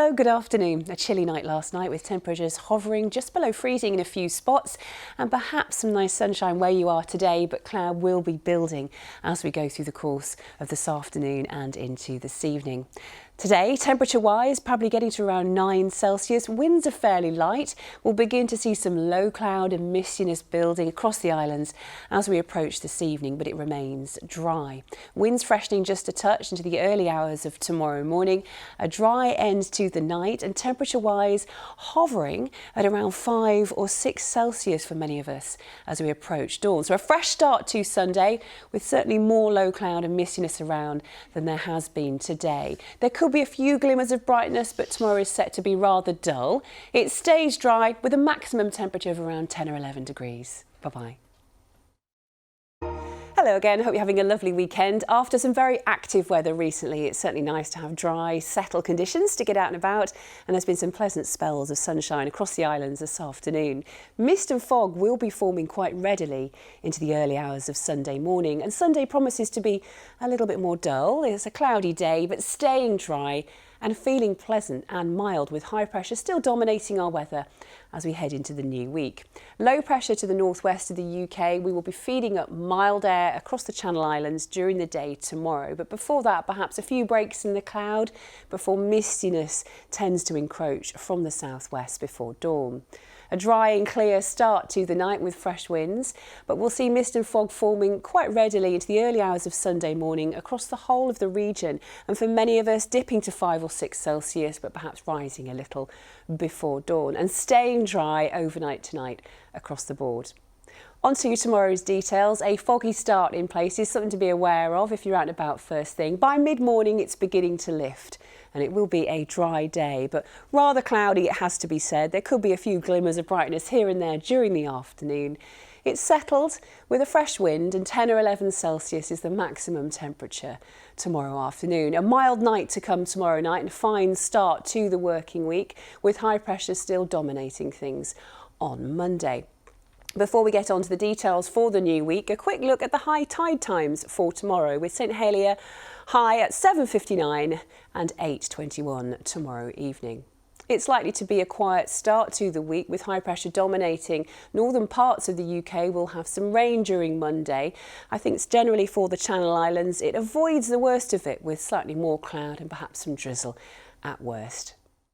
Hello, good afternoon. A chilly night last night with temperatures hovering just below freezing in a few spots and perhaps some nice sunshine where you are today, but cloud will be building as we go through the course of this afternoon and into this evening. Today, temperature-wise, probably getting to around 9 Celsius. Winds are fairly light. We'll begin to see some low cloud and mistiness building across the islands as we approach this evening, but it remains dry. Winds freshening just a touch into the early hours of tomorrow morning. A dry end to the night and temperature-wise hovering at around 5 or 6 Celsius for many of us as we approach dawn. So a fresh start to Sunday with certainly more low cloud and mistiness around than there has been today. There could be a few glimmers of brightness, but tomorrow is set to be rather dull. It stays dry with a maximum temperature of around 10 or 11 degrees. Bye-bye. Hello again, hope you're having a lovely weekend. After some very active weather recently, it's certainly nice to have dry, settled conditions to get out and about, and there's been some pleasant spells of sunshine across the islands this afternoon. Mist and fog will be forming quite readily into the early hours of Sunday morning, and Sunday promises to be a little bit more dull. It's a cloudy day, but staying dry and feeling pleasant and mild, with high pressure still dominating our weather as we head into the new week. Low pressure to the northwest of the UK. We will be feeding up mild air across the Channel Islands during the day tomorrow. But before that, perhaps a few breaks in the cloud before mistiness tends to encroach from the southwest before dawn. A dry and clear start to the night with fresh winds, but we'll see mist and fog forming quite readily into the early hours of Sunday morning across the whole of the region, and for many of us dipping to 5 or 6 Celsius, but perhaps rising a little before dawn and staying dry overnight tonight across the board. On to tomorrow's details. A foggy start in places, something to be aware of if you're out and about first thing. By mid-morning, it's beginning to lift and it will be a dry day, but rather cloudy, it has to be said. There could be a few glimmers of brightness here and there during the afternoon. It's settled with a fresh wind, and 10 or 11 Celsius is the maximum temperature tomorrow afternoon. A mild night to come tomorrow night and a fine start to the working week, with high pressure still dominating things on Monday. Before we get on to the details for the new week, a quick look at the high tide times for tomorrow, with St Helier high at 7:59 and 8:21 tomorrow evening. It's likely to be a quiet start to the week with high pressure dominating. Northern parts of the UK will have some rain during Monday. I think it's generally for the Channel Islands. It avoids the worst of it with slightly more cloud and perhaps some drizzle at worst.